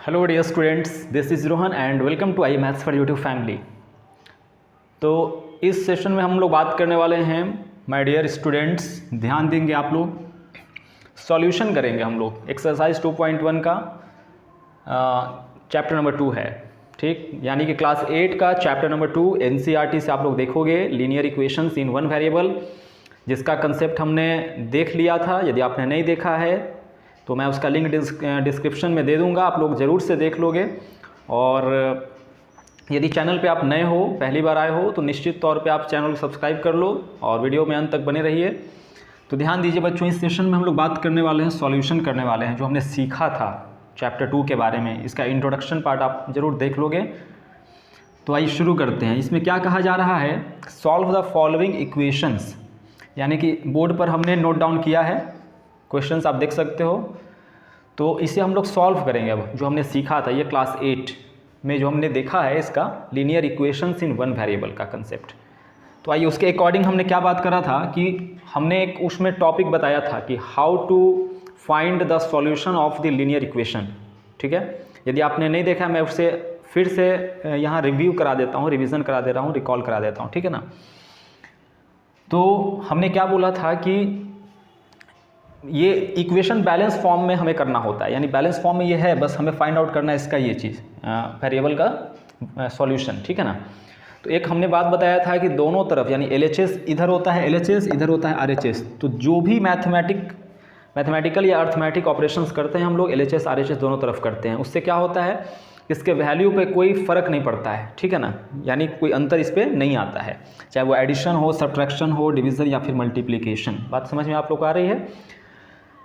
Hello dear students, this is Rohan and welcome to I maths for YouTube family. तो इस session में हम लोग बात करने वाले हैं माय डियर स्टूडेंट्स, ध्यान देंगे आप लोग। सॉल्यूशन करेंगे हम लोग एक्सरसाइज 2.1 का चैप्टर नंबर 2 है, ठीक। यानी कि क्लास 8 का चैप्टर नंबर 2 एनसीईआरटी से आप लोग देखोगे linear equations in one variable, जिसका कंसेप्ट हमने देख लिया था। यदि आपने नहीं देखा है तो मैं उसका लिंक डिस्क्रिप्शन में दे दूंगा, आप लोग ज़रूर से देख लोगे। और यदि चैनल पे आप नए हो, पहली बार आए हो, तो निश्चित तौर पे आप चैनल को सब्सक्राइब कर लो और वीडियो में अंत तक बने रहिए। तो ध्यान दीजिए बच्चों, इस सेशन में हम लोग बात करने वाले हैं, सॉल्यूशन करने वाले हैं जो हमने सीखा था चैप्टर 2 के बारे में। इसका इंट्रोडक्शन पार्ट आप ज़रूर देख लोगे। तो आइए शुरू करते हैं। इसमें क्या कहा जा रहा है, सॉल्व द फॉलोइंग इक्वेशंस, यानी कि बोर्ड पर हमने नोट डाउन किया है, क्वेश्चंस आप देख सकते हो। तो इसे हम लोग सॉल्व करेंगे। अब जो हमने सीखा था, ये क्लास 8 में जो हमने देखा है, इसका linear equations in one variable का कंसेप्ट। तो आइए उसके अकॉर्डिंग हमने क्या बात करा था कि हमने एक उसमें टॉपिक बताया था कि how to find the solution of the linear equation, ठीक है। यदि आपने नहीं देखा, मैं उसे फिर से यहाँ रिव्यू करा देता हूँ, रिविज़न करा दे रहा हूँ, रिकॉल करा देता हूँ, ठीक है ना। तो हमने क्या बोला था कि ये इक्वेशन बैलेंस फॉर्म में हमें करना होता है, यानी बैलेंस फॉर्म में ये है, बस हमें फाइंड आउट करना है इसका ये चीज़, वेरिएबल का सॉल्यूशन, ठीक है ना। तो एक हमने बात बताया था कि दोनों तरफ, यानी LHS इधर होता है, LHS इधर होता है RHS। तो जो भी मैथमेटिकल या अर्थमेटिक ऑपरेशंस करते हैं हम लोग, LHS RHS दोनों तरफ करते हैं। उससे क्या होता है, इसके वैल्यू पे कोई फ़र्क नहीं पड़ता है, ठीक है ना, यानी कोई अंतर इस पर नहीं आता है, चाहे वो एडिशन हो, सब्ट्रैक्शन हो, डिवीज़न या फिर मल्टीप्लिकेशन। बात समझ में आप लोग को आ रही है।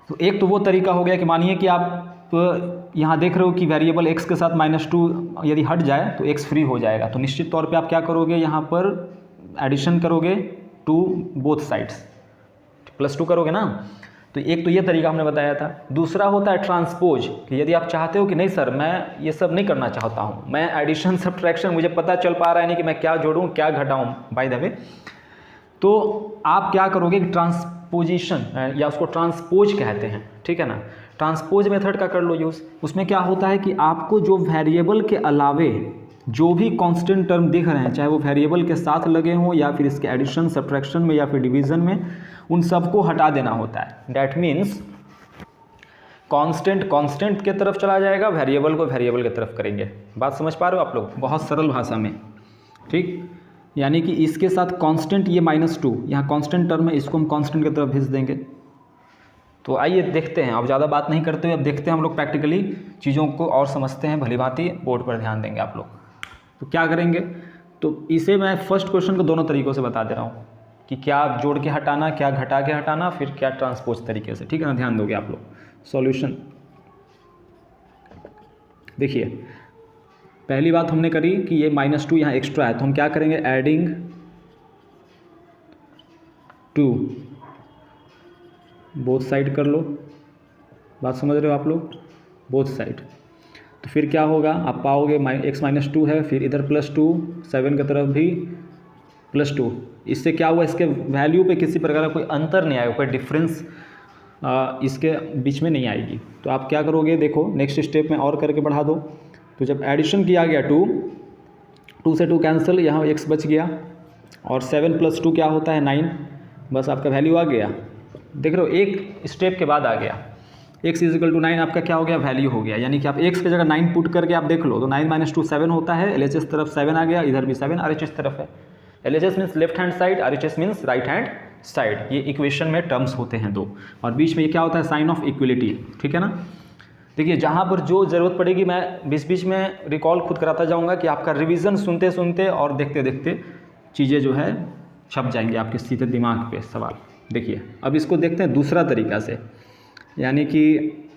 तो एक तो वो तरीका हो गया कि मानिए कि आप यहाँ देख रहे हो कि वेरिएबल x के साथ -2 यदि हट जाए तो x फ्री हो जाएगा। तो निश्चित तौर पे आप क्या करोगे, यहाँ पर एडिशन करोगे टू बोथ साइड्स, +2 करोगे ना। तो एक तो ये तरीका हमने बताया था। दूसरा होता है ट्रांसपोज, कि यदि आप चाहते हो कि नहीं सर, मैं ये सब नहीं करना चाहता हूँ, मैं एडिशन सब्ट्रैक्शन मुझे पता चल पा रहा है नहीं कि मैं क्या जोड़ूँ क्या घटाऊँ बाय द वे, तो आप क्या करोगे कि ट्रांसपोजिशन, या उसको ट्रांसपोज कहते हैं, ठीक है ना। ट्रांसपोज मेथड का कर लो यूज़। उसमें क्या होता है कि आपको जो वेरिएबल के अलावे जो भी कांस्टेंट टर्म दिख रहे हैं, चाहे वो वेरिएबल के साथ लगे हों या फिर इसके एडिशन सब्ट्रैक्शन में या फिर डिवीज़न में, उन सबको हटा देना होता है। डैट मीन्स कांस्टेंट के तरफ चला जाएगा, वेरिएबल को वेरिएबल की तरफ करेंगे। बात समझ पा रहे हो आप लोग, बहुत सरल भाषा में, ठीक। यानी कि इसके साथ कांस्टेंट, ये -2 यहाँ कांस्टेंट टर्म है, इसको हम कांस्टेंट की तरफ भेज देंगे। तो आइए देखते हैं, अब ज़्यादा बात नहीं करते हुए अब देखते हैं हम लोग प्रैक्टिकली चीज़ों को और समझते हैं, भली भांति बोर्ड पर ध्यान देंगे आप लोग। तो क्या करेंगे, तो इसे मैं फर्स्ट क्वेश्चन को दोनों तरीक़ों से बता दे रहा हूँ कि क्या जोड़ के हटाना, क्या घटा के हटाना, फिर क्या ट्रांसपोज तरीके से, ठीक है ना। ध्यान दोगे आप लोग। सॉल्यूशन देखिए, पहली बात हमने करी कि ये -2 यहाँ एक्स्ट्रा है, तो हम क्या करेंगे, एडिंग 2 बोथ साइड कर लो। बात समझ रहे हो आप लोग, बोथ साइड। तो फिर क्या होगा, आप पाओगे x -2 है, फिर इधर +2, 7 की तरफ भी +2। इससे क्या हुआ, इसके वैल्यू पे किसी प्रकार का कोई अंतर नहीं आएगा, कोई डिफरेंस इसके बीच में नहीं आएगी। तो आप क्या करोगे, देखो नेक्स्ट स्टेप में और करके बढ़ा दो। तो जब एडिशन किया गया 2 से 2 कैंसिल, यहाँ x बच गया, और 7 + 2 क्या होता है 9, बस आपका वैल्यू आ गया। देख रहे हो, एक स्टेप के बाद आ गया। x = 9 आपका क्या हो गया, वैल्यू हो गया। यानी कि आप x की जगह 9 पुट करके आप देख लो, तो 9 - 2 7 होता है। LHS तरफ 7 आ गया, इधर भी 7 RHS तरफ है। LHS means left hand side, RHS means right hand side. ये इक्वेशन में टर्म्स होते हैं दो, और बीच में ये क्या होता है, साइन ऑफ इक्वलिटी, ठीक है ना। देखिए, जहाँ पर जो ज़रूरत पड़ेगी मैं बीच बीच में रिकॉल खुद कराता जाऊँगा कि आपका रिवीजन सुनते सुनते और देखते देखते चीज़ें जो है छप जाएंगी आपके सीधे दिमाग पे सवाल। देखिए, अब इसको देखते हैं दूसरा तरीका से, यानी कि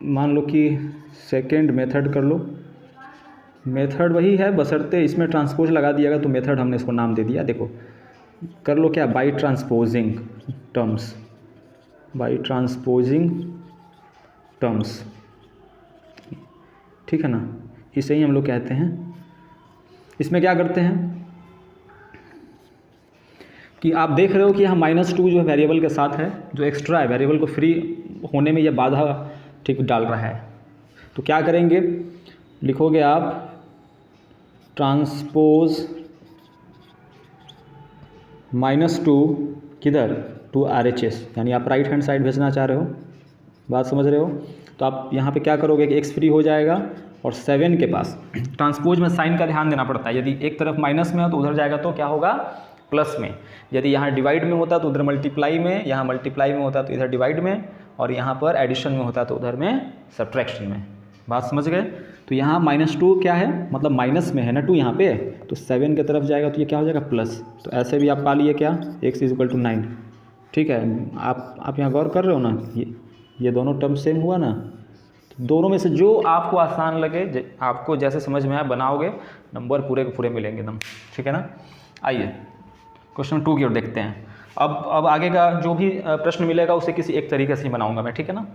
मान लो कि सेकंड मेथड कर लो। मेथड वही है, बशर्ते इसमें ट्रांसपोज लगा दिएगा, तो मेथड हमने इसको नाम दे दिया। देखो कर लो क्या, by transposing terms, by transposing terms, ठीक है ना, इसे ही हम लोग कहते हैं। इसमें क्या करते हैं कि आप देख रहे हो कि यहाँ -2 जो है वेरिएबल के साथ है, जो एक्स्ट्रा है, वेरिएबल को फ्री होने में ये बाधा ठीक डाल रहा है। तो क्या करेंगे, लिखोगे आप ट्रांसपोज -2 किधर, टू RHS, यानी आप राइट हैंड साइड भेजना चाह रहे हो, बात समझ रहे हो। तो आप यहाँ पे क्या करोगे कि x फ्री हो जाएगा और 7 के पास ट्रांसपोज में साइन का ध्यान देना पड़ता है, यदि एक तरफ माइनस में हो तो उधर जाएगा तो क्या होगा, प्लस में। यदि यहाँ डिवाइड में होता तो उधर मल्टीप्लाई में, यहाँ मल्टीप्लाई में होता तो इधर डिवाइड में, और यहाँ पर एडिशन में होता तो उधर में सब्ट्रैक्शन में। बात समझ गए। तो यहाँ -2 क्या है, मतलब माइनस में है ना 2 यहाँ पे, तो 7 की तरफ जाएगा तो ये क्या हो जाएगा, प्लस। तो ऐसे भी आप पा लिए क्या, x = 9। ठीक है, आप यहाँ गौर कर रहे हो ना, ये दोनों टर्म सेम हुआ ना। तो दोनों में से जो आपको आसान लगे, आपको जैसे समझ में आए बनाओगे, नंबर पूरे के पूरे मिलेंगे एकदम। ठीक है ना। आइए क्वेश्चन 2 की ओर देखते हैं। अब आगे का जो भी प्रश्न मिलेगा उसे किसी एक तरीके से ही बनाऊंगा मैं। ठीक है ना।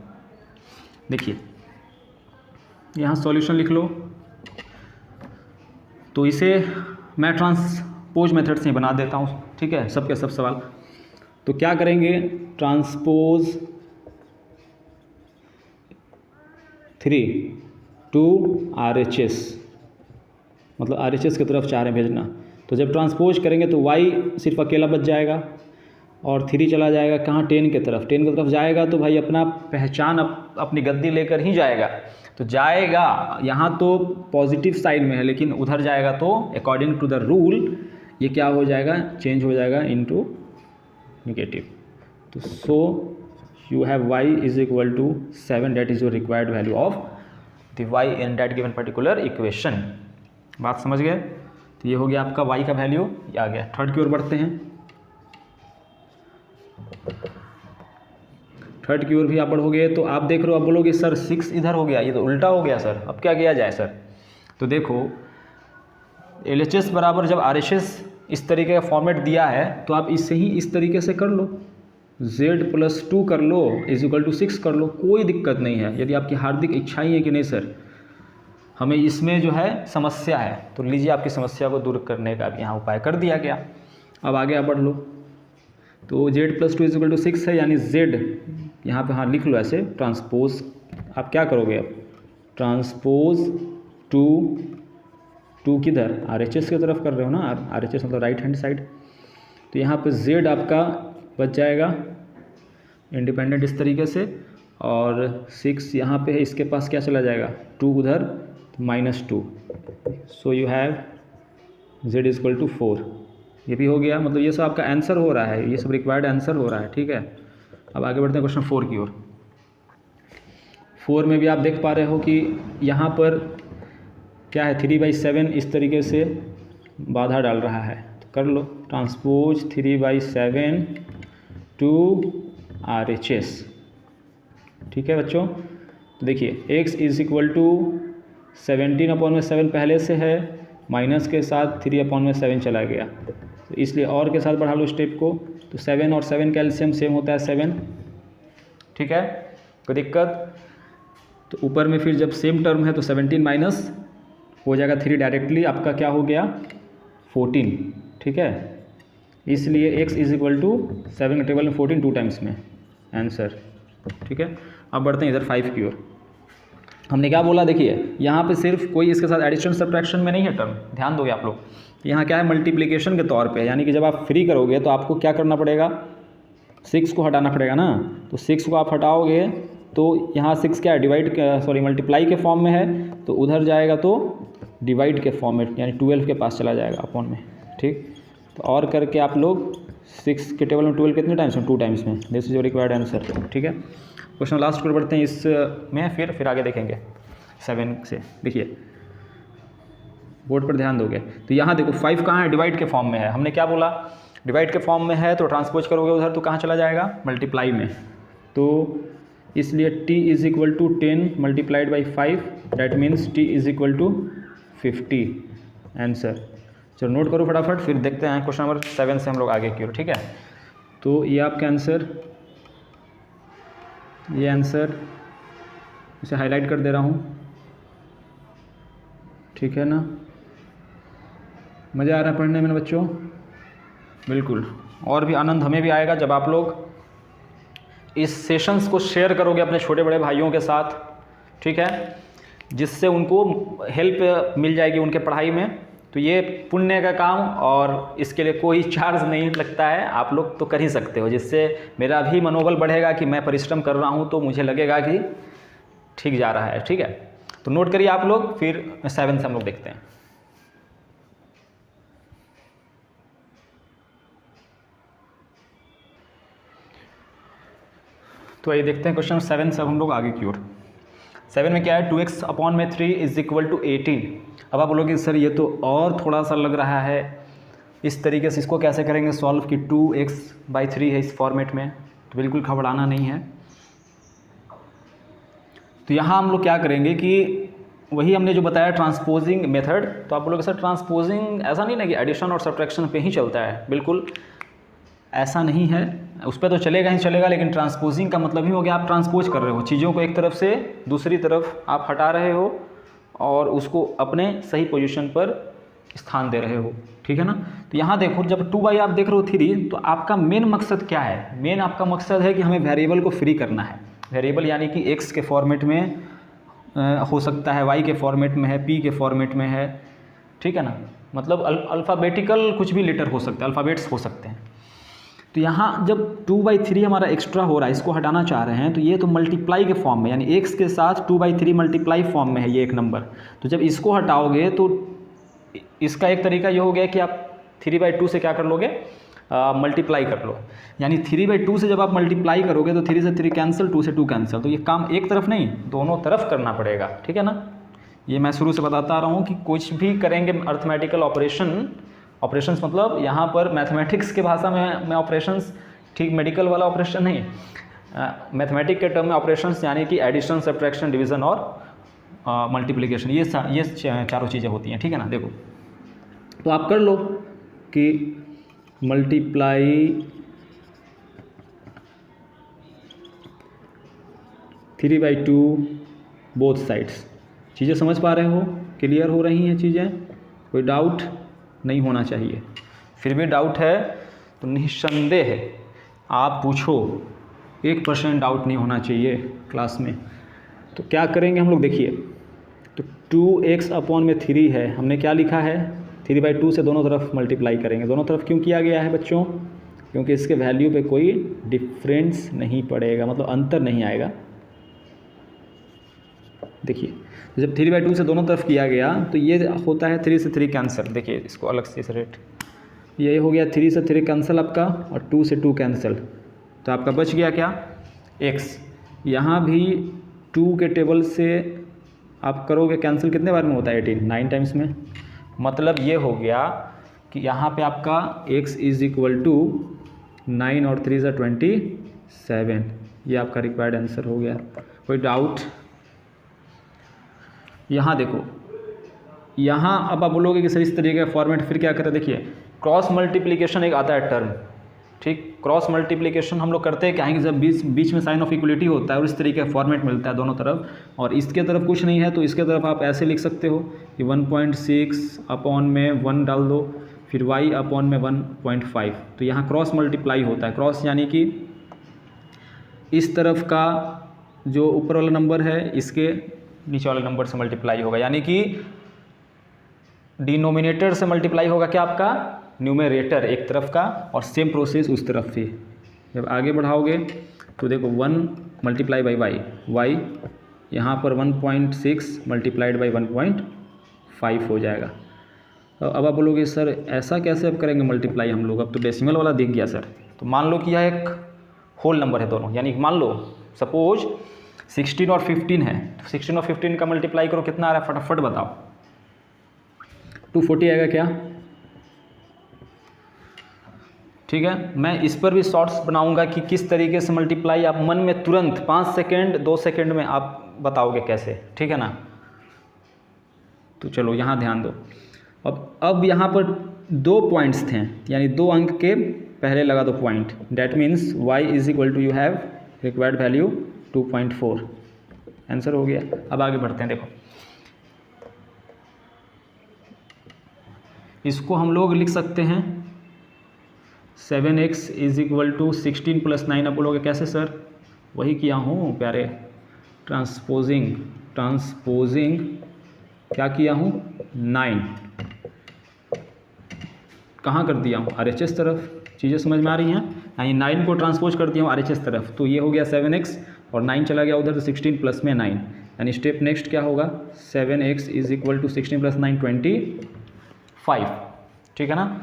देखिए यहाँ सॉल्यूशन लिख लो, तो इसे मैं ट्रांसपोज मेथड से ही बना देता हूँ। ठीक है, सबके सब सवाल। तो क्या करेंगे, ट्रांसपोज 3 टू RHS, मतलब RHS की तरफ चाह रहे हैं भेजना। तो जब ट्रांसपोज करेंगे तो y सिर्फ अकेला बच जाएगा और 3 चला जाएगा कहाँ, 10 की तरफ। 10 की तरफ जाएगा तो भाई अपना पहचान अपनी गद्दी लेकर ही जाएगा। तो जाएगा यहाँ तो पॉजिटिव साइड में है, लेकिन उधर जाएगा तो अकॉर्डिंग टू द रूल ये क्या हो जाएगा, चेंज हो जाएगा इनटू नेगेटिव। तो so you have y = 7, that is your required value of the y in that given particular equation. बात समझ गए। तो ये हो गया आपका y का वैल्यू, ये आ गया। थर्ड की ओर बढ़ते हैं। थर्ड की ओर भी आप बढ़ोगे तो आप देख रहे हो, आप बोलोगे सर 6 इधर हो गया, ये तो उल्टा हो गया सर, अब क्या किया जाए सर। तो देखो LHS बराबर जब RHS इस तरीके का फॉर्मेट दिया है तो आप इससे ही इस तरीके से कर लो, z+2 कर लो = 6 कर लो, कोई दिक्कत नहीं है। यदि आपकी हार्दिक इच्छा ही है कि नहीं सर हमें इसमें जो है समस्या है, तो लीजिए आपकी समस्या को दूर करने का यहाँ उपाय कर दिया गया। अब आगे आप बढ़ लो। तो z+2 = 6 है, यानी z यहाँ पे हाँ लिख लो ऐसे, ट्रांसपोज आप क्या करोगे, अब ट्रांसपोज 2 किधर, RHS की तरफ कर रहे हो ना, RHS मतलब राइट हैंड साइड। तो यहाँ पे z आपका बच जाएगा इंडिपेंडेंट इस तरीके से, और 6 यहाँ पे है, इसके पास क्या चला जाएगा, 2 उधर, तो -2। So you have z = 4। ये भी हो गया, मतलब ये सब आपका आंसर हो रहा है, ये सब रिक्वायर्ड आंसर हो रहा है। ठीक है। अब आगे बढ़ते हैं क्वेश्चन 4 की ओर। 4 में भी आप देख पा रहे हो कि यहाँ पर क्या है, 3/7 इस तरीके से बाधा डाल रहा है। तो कर लो ट्रांसपोज 3/7 टू RHS। ठीक है बच्चों। तो देखिए x = 17/7 पहले से है, माइनस के साथ 3/7 चला गया, तो इसलिए और के साथ बढ़ा लो स्टेप को। तो 7 और 7 का एलसीएम सेम होता है 7। ठीक है, कोई दिक्कत। तो ऊपर में फिर जब सेम टर्म है तो 17 माइनस हो जाएगा 3, डायरेक्टली आपका क्या हो गया 14। ठीक है, इसलिए x = 7 के टेबल में 14 2 टाइम्स में आंसर। ठीक है। अब बढ़ते हैं इधर 5 की ओर। हमने क्या बोला, देखिए यहाँ पे सिर्फ कोई इसके साथ एडिशन सब्ट्रैक्शन में नहीं है टर्म, ध्यान दोगे आप लोग। यहाँ क्या है, मल्टीप्लिकेशन के तौर पे, यानी कि जब आप फ्री करोगे तो आपको क्या करना पड़ेगा, 6 को हटाना पड़ेगा ना। तो 6 को आप हटाओगे तो यहाँ 6 क्या है, मल्टीप्लाई के फॉर्म में है, तो उधर जाएगा तो डिवाइड के फॉर्म में, यानी 12 के पास चला जाएगा अपॉन में। ठीक, तो और करके आप लोग 6 के टेबल में 12 कितने टाइम्स में, 2 टाइम्स में। This is your required answer. ठीक है, क्वेश्चन लास्ट पर बढ़ते हैं इसमें, फिर आगे देखेंगे 7 से। देखिए बोर्ड पर ध्यान दोगे तो यहाँ देखो 5 कहाँ है, डिवाइड के फॉर्म में है। हमने क्या बोला, डिवाइड के फॉर्म में है तो ट्रांसपोज करोगे उधर तो कहाँ चला जाएगा, मल्टीप्लाई में। तो इसलिए t = 10 × 5, that means t = 50 answer. चलो नोट करो फटाफट, फिर देखते हैं क्वेश्चन नंबर 7 से हम लोग आगे की ओर। ठीक है, तो ये आपका आंसर, ये आंसर इसे हाईलाइट कर दे रहा हूँ। ठीक है ना, मज़ा आ रहा है पढ़ने में ना बच्चों, बिल्कुल। और भी आनंद हमें भी आएगा जब आप लोग इस सेशंस को शेयर करोगे अपने छोटे बड़े भाइयों के साथ। ठीक है, जिससे उनको हेल्प मिल जाएगी उनके पढ़ाई में। तो ये पुण्य का काम और इसके लिए कोई चार्ज नहीं लगता है, आप लोग तो कर ही सकते हो, जिससे मेरा भी मनोबल बढ़ेगा कि मैं परिश्रम कर रहा हूँ तो मुझे लगेगा कि ठीक जा रहा है। ठीक है, तो नोट करिए आप लोग, फिर 7 से हम लोग देखते हैं। तो ये देखते हैं क्वेश्चन 7 से हम लोग आगे की ओर। 7 में क्या है, 2x अपॉन में 3 इज इक्वल टू 18। अब आप बोलोगे सर ये तो और थोड़ा सा लग रहा है, इस तरीके से इसको कैसे करेंगे सॉल्व कि 2x/3 है इस फॉर्मेट में। तो बिल्कुल घबराना नहीं है। तो यहाँ हम लोग क्या करेंगे कि वही हमने जो बताया ट्रांसपोजिंग मेथड। तो आप बोलोगे सर ट्रांसपोजिंग ऐसा नहीं ना कि एडिशन और सब्ट्रैक्शन पे ही चलता है, बिल्कुल ऐसा नहीं है, उस पर तो चलेगा ही चलेगा, लेकिन ट्रांसपोजिंग का मतलब ही हो गया आप ट्रांसपोज कर रहे हो, चीज़ों को एक तरफ से दूसरी तरफ आप हटा रहे हो और उसको अपने सही पोजीशन पर स्थान दे रहे हो। ठीक है ना। तो यहाँ देखो, जब 2 आप देख रहे हो 3, तो आपका मेन मकसद क्या है? मेन आपका मकसद है कि हमें वेरिएबल को फ्री करना है। वेरिएबल यानी कि x के फॉर्मेट में हो सकता है, y के फॉर्मेट में है, p के फॉर्मेट में है। ठीक है ना, मतलब अल्फ़ाबेटिकल कुछ भी लेटर हो सकता है, अल्फ़ाबेट्स हो सकते हैं। तो यहाँ जब 2/3 हमारा एक्स्ट्रा हो रहा है, इसको हटाना चाह रहे हैं, तो ये तो मल्टीप्लाई के फॉर्म में, यानी x के साथ 2/3 मल्टीप्लाई फॉर्म में है ये एक नंबर। तो जब इसको हटाओगे तो इसका एक तरीका ये हो गया कि आप 3/2 से क्या कर लोगे, मल्टीप्लाई कर लो। यानी 3/2 से जब आप मल्टीप्लाई करोगे तो 3 से 3 कैंसिल, 2 से 2 कैंसिल। तो ये काम एक तरफ नहीं, दोनों तरफ करना पड़ेगा। ठीक है ना। ये मैं शुरू से बताता आ रहा हूँ कि कुछ भी करेंगे अर्थमेटिकल ऑपरेशंस मतलब यहाँ पर मैथमेटिक्स के भाषा में मैं ऑपरेशंस, ठीक मेडिकल वाला ऑपरेशन नहीं, मैथमेटिक के टर्म में ऑपरेशंस यानी कि एडिशन, सब्ट्रैक्शन, डिवीज़न और मल्टीप्लिकेशन, ये चारों चीज़ें होती हैं। ठीक है ना। देखो, तो आप कर लो कि मल्टीप्लाई 3/2 बोथ साइड्स। चीज़ें समझ पा रहे हो, क्लियर हो रही हैं चीज़ें, कोई डाउट नहीं होना चाहिए। फिर भी डाउट है तो निस्संदेह आप पूछो, 1% डाउट नहीं होना चाहिए क्लास में। तो क्या करेंगे हम लोग, देखिए, तो 2x अपॉन में 3 है, हमने क्या लिखा है, 3/2 से दोनों तरफ मल्टीप्लाई करेंगे। दोनों तरफ क्यों किया गया है बच्चों? क्योंकि इसके वैल्यू पे कोई डिफरेंस नहीं पड़ेगा, मतलब अंतर नहीं आएगा। देखिए, जब 3/2 से दोनों तरफ किया गया तो ये होता है 3 से 3 कैंसिल। देखिए इसको अलग से रेट, ये हो गया 3 से 3 कैंसिल आपका, और 2 से 2 कैंसिल। तो आपका बच गया क्या, x। यहाँ भी 2 के टेबल से आप करोगे कैंसिल, कितने बार में होता है 18, 9 टाइम्स में। मतलब ये हो गया कि यहाँ पे आपका x इज इक्वल टू 9 और 3 = 27। ये आपका रिक्वायर्ड आंसर हो गया। कोई डाउट? यहाँ देखो, यहाँ अब आप बोलोगे कि सर इस तरीके का फॉर्मेट, फिर क्या करें? देखिए, क्रॉस मल्टीप्लिकेशन एक आता है टर्म। ठीक, क्रॉस मल्टीप्लिकेशन हम लोग करते हैं क्या है कि जब बीच में साइन ऑफ इक्वलिटी होता है और इस तरीके का फॉर्मेट मिलता है दोनों तरफ, और इसके तरफ कुछ नहीं है तो इसके तरफ आप ऐसे लिख सकते हो कि 1.6 अपॉन में 1 डाल दो, फिर y अपॉन में 1.5। तो यहाँ क्रॉस मल्टीप्लाई होता है। क्रॉस यानी कि इस तरफ का जो ऊपर वाला नंबर है इसके नीचे वाले नंबर से मल्टीप्लाई होगा, यानी कि डिनोमिनेटर से मल्टीप्लाई होगा क्या आपका, न्यूमरेटर एक तरफ का, और सेम प्रोसेस उस तरफ भी। जब आगे बढ़ाओगे तो देखो 1 मल्टीप्लाई बाई y, यहाँ पर 1.6 मल्टीप्लाइड बाई 1.5 हो जाएगा। तो अब आप बोलोगे सर ऐसा कैसे अब करेंगे मल्टीप्लाई हम लोग, अब तो डेसिमल वाला दिख गया सर। तो मान लो कि यह एक होल नंबर है दोनों, यानी मान लो सपोज 16 और 15 है, तो 16 और 15 का मल्टीप्लाई करो, कितना आ रहा है फटाफट बताओ। 240 आएगा क्या? ठीक है, मैं इस पर भी शॉर्ट्स बनाऊंगा कि किस तरीके से मल्टीप्लाई, आप मन में तुरंत 5 सेकेंड 2 सेकेंड में आप बताओगे कैसे। ठीक है ना। तो चलो यहाँ ध्यान दो। अब यहाँ पर 2 पॉइंट्स थे, यानी 2 अंक के पहले लगा दो point. That means y is equal to, you have required value 2.4। Answer हो गया। अब आगे बढ़ते हैं। देखो, इसको हम लोग लिख सकते हैं 7x इज इक्वल टू 16 + 9। अब बोलोगे कैसे सर? वही किया हूँ प्यारे, ट्रांसपोजिंग ट्रांसपोजिंग क्या किया हूँ 9, कहाँ कर दिया हूँ RHS तरफ। चीज़ें समझ में आ रही हैं? यानी 9 को ट्रांसपोज कर दिया हूँ RHS तरफ, तो ये हो गया 7x और 9 चला गया उधर, तो 16 प्लस में 9, यानी स्टेप नेक्स्ट क्या होगा 7x is equal to 16 plus 9 25, ठीक है ना।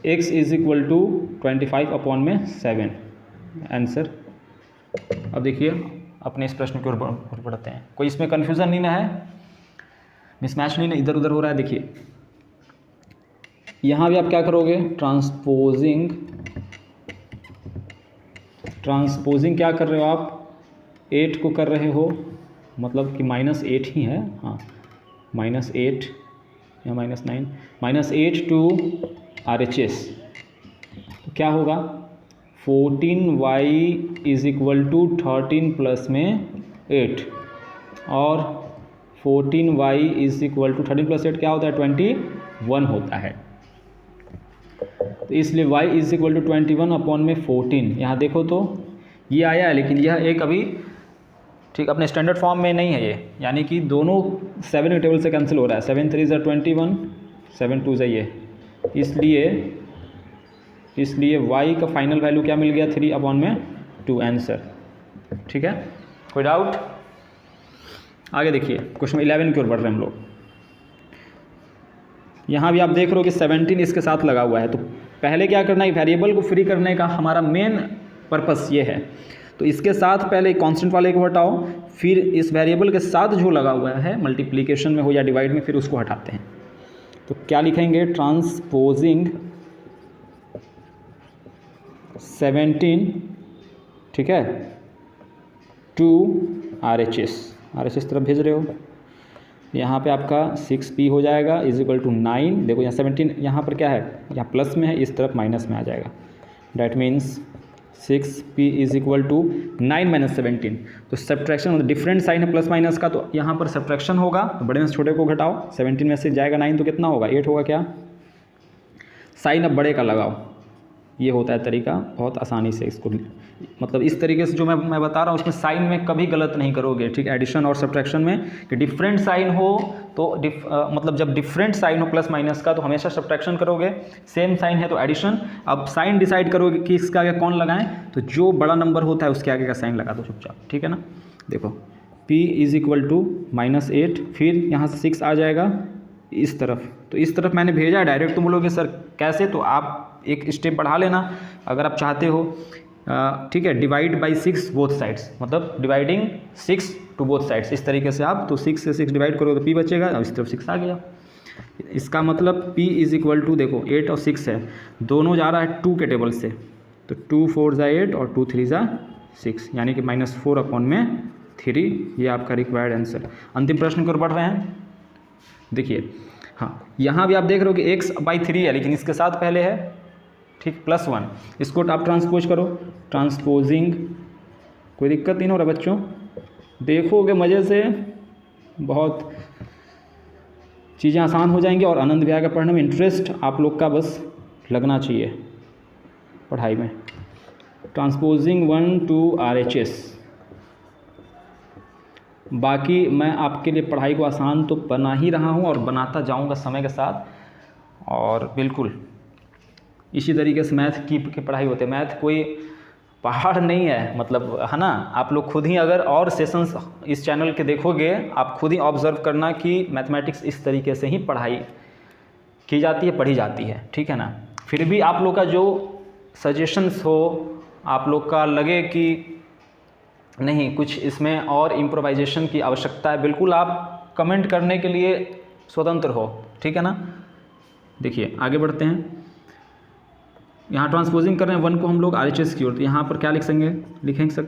x is equal to 25 upon में 7 आंसर। अब देखिए अपने इस प्रश्न की ओर बढ़ते हैं। कोई इसमें कन्फ्यूज़न नहीं ना है, मिसमैच नहीं ना इधर उधर हो रहा है। देखिए यहाँ भी आप क्या करोगे, ट्रांसपोजिंग क्या कर रहे हो आप, 8 को कर रहे हो, मतलब कि -8 ही है, हाँ -8 या -9, -8 टू RHS, तो क्या होगा 14y is equal to 13 plus में 8, और 14y is equal to 13 plus 8 क्या होता है 21 होता है। तो इसलिए y is equal to 21 upon में 14, यहाँ देखो तो ये आया है, लेकिन यह एक अभी ठीक अपने स्टैंडर्ड फॉर्म में नहीं है ये, यानी कि दोनों 7 के टेबल से कैंसिल हो रहा है, 7 3 ज़ा 21, 7 2 ज़ा ये, इसलिए y का फाइनल वैल्यू क्या मिल गया 3 अपॉन में 2 आंसर, ठीक है। कोई डाउट? आगे देखिए क्वेश्चन 11 की ओर बढ़ रहे हैं हम लोग। यहाँ भी आप देख रहे हो कि 17 इसके साथ लगा हुआ है, तो पहले क्या करना है, वेरिएबल को फ्री करने का हमारा मेन पर्पस ये है। तो इसके साथ पहले कांस्टेंट वाले को हटाओ, फिर इस वेरिएबल के साथ जो लगा हुआ है मल्टीप्लिकेशन में हो या डिवाइड में, फिर उसको हटाते हैं। तो क्या लिखेंगे, ट्रांसपोजिंग 17, ठीक है, टू RHS तरफ भेज रहे हो, यहाँ पे आपका 6p हो जाएगा इज इक्वल टू 9। देखो यहाँ 17 यहाँ पर क्या है, यहाँ प्लस में है, इस तरफ माइनस में आ जाएगा। That means 6p is equal to 9 minus 17। तो सब्ट्रैक्शन डिफरेंट साइन है प्लस माइनस का, तो यहाँ पर सब्ट्रैक्शन होगा, तो बड़े में से छोटे को घटाओ, 17 में से जाएगा 9 तो कितना होगा 8 होगा। क्या साइन अब बड़े का लगाओ, ये होता है तरीका, बहुत आसानी से इसको, मतलब इस तरीके से जो मैं बता रहा हूँ उसमें साइन में कभी गलत नहीं करोगे, ठीक। एडिशन और सब्ट्रैक्शन में कि डिफरेंट साइन हो तो मतलब जब डिफरेंट साइन हो प्लस माइनस का तो हमेशा सब्ट्रैक्शन करोगे, सेम साइन है तो एडिशन। अब साइन डिसाइड करोगे कि इसका आगे कौन लगाएं, तो जो बड़ा नंबर होता है उसके आगे का साइन लगा दो चुपचाप, ठीक है ना। देखो p इज इक्वल टू -8, फिर यहाँ से 6 आ जाएगा इस तरफ, तो इस तरफ मैंने भेजा है डायरेक्ट। तुम बोलोगे सर कैसे, तो आप एक स्टेप बढ़ा लेना अगर आप चाहते हो, ठीक है। डिवाइड बाई 6 बोथ साइड्स, मतलब डिवाइडिंग 6 टू बोथ साइड्स, इस तरीके से आप, तो 6 से 6 डिवाइड करोगे तो p बचेगा, और इस तरफ 6 आ गया। इसका मतलब p इज इक्वल टू, देखो 8 और 6 है, दोनों जा रहा है 2 के टेबल से, तो 2 4 ज़ा 8 और 2 3 ज़ा 6, यानी कि -4 अपॉन में 3, ये आपका रिक्वायर्ड आंसर। अंतिम प्रश्न की ओर बढ़ रहे हैं। देखिए हाँ, यहाँ भी आप देख रहे हो कि x/3 है, लेकिन इसके साथ पहले है, ठीक, +1, इसको आप ट्रांसपोज करो, ट्रांसपोजिंग, कोई दिक्कत नहीं हो रहा बच्चों, देखोगे मज़े से, बहुत चीज़ें आसान हो जाएंगी और आनंद भी आएगा पढ़ने में। इंटरेस्ट आप लोग का बस लगना चाहिए पढ़ाई में। ट्रांसपोजिंग 1 टू RHS, बाकी मैं आपके लिए पढ़ाई को आसान तो बना ही रहा हूँ और बनाता जाऊँगा समय के साथ, और बिल्कुल इसी तरीके से मैथ की पढ़ाई होती है। मैथ कोई पहाड़ नहीं है, मतलब है ना। आप लोग खुद ही अगर और सेशंस इस चैनल के देखोगे, आप खुद ही ऑब्जर्व करना कि मैथमेटिक्स इस तरीके से ही पढ़ाई की जाती है, पढ़ी जाती है, ठीक है ना। फिर भी आप लोग का जो सजेशंस हो, आप लोग का लगे कि नहीं कुछ इसमें और इम्प्रोवाइजेशन की आवश्यकता है, बिल्कुल आप कमेंट करने के लिए स्वतंत्र हो, ठीक है ना। देखिए आगे बढ़ते हैं। यहाँ ट्रांसपोजिंग कर रहे हैं 1 को हम लोग RHS की ओर, तो यहाँ पर क्या लिख सकते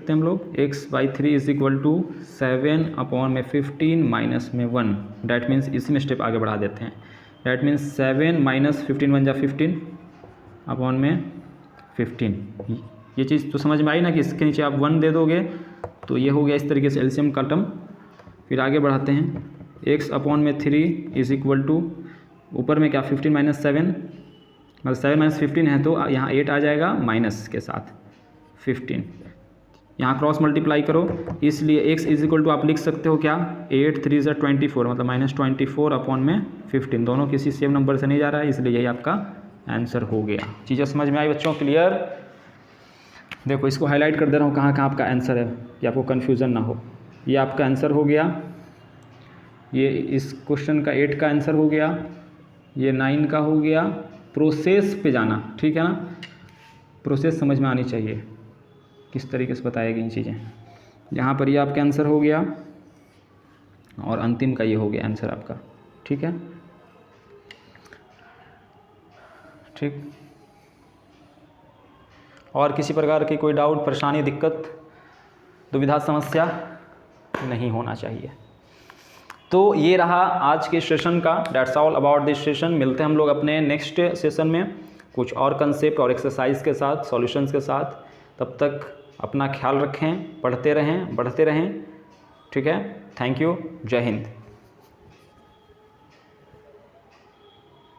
हैं हम लोग, x/3 is equal to 7 upon में 15 माइनस में 1। डैट मीन्स इसी में स्टेप आगे बढ़ा देते हैं। डैट मीन्स 7 माइनस 15 1 जा 15 अपॉन में 15। ये चीज़ तो समझ में आई ना कि इसके नीचे आप 1 दे दोगे तो ये हो गया इस तरीके से एलसीएम का टर्म। फिर आगे बढ़ाते हैं, x/3 इज इक्वल टू, ऊपर में क्या 15 माइनस 7, मतलब 7 माइनस 15 है तो यहाँ 8 आ जाएगा माइनस के साथ 15, यहाँ क्रॉस मल्टीप्लाई करो, इसलिए x इज इक्वल टू आप लिख सकते हो क्या 8 3 ज़ा 24 मतलब -24 अपॉन में 15, दोनों किसी सेम नंबर से नहीं जा रहा है, इसलिए यही आपका आंसर हो गया। चीज़ें समझ में आई बच्चों? क्लियर? देखो इसको हाईलाइट कर दे रहा हूँ कहाँ कहाँ आपका आंसर है कि आपको कन्फ्यूज़न ना हो। ये आपका आंसर हो गया, ये इस क्वेश्चन का 8 का आंसर हो गया, ये 9 का हो गया। प्रोसेस पे जाना, ठीक है ना, प्रोसेस समझ में आनी चाहिए किस तरीके से बताया गई चीज़ें। यहाँ पर ये आपका आंसर हो गया और अंतिम का ये हो गया आंसर आपका, ठीक है। ठीक, और किसी प्रकार की कोई डाउट, परेशानी, दिक्कत, दुविधा, समस्या नहीं होना चाहिए। तो ये रहा आज के सेशन का, that's all about this session. मिलते हैं हम लोग अपने नेक्स्ट सेशन में कुछ और कंसेप्ट और एक्सरसाइज के साथ, सॉल्यूशंस के साथ। तब तक अपना ख्याल रखें, पढ़ते रहें, बढ़ते रहें, ठीक है। थैंक यू, जय हिंद।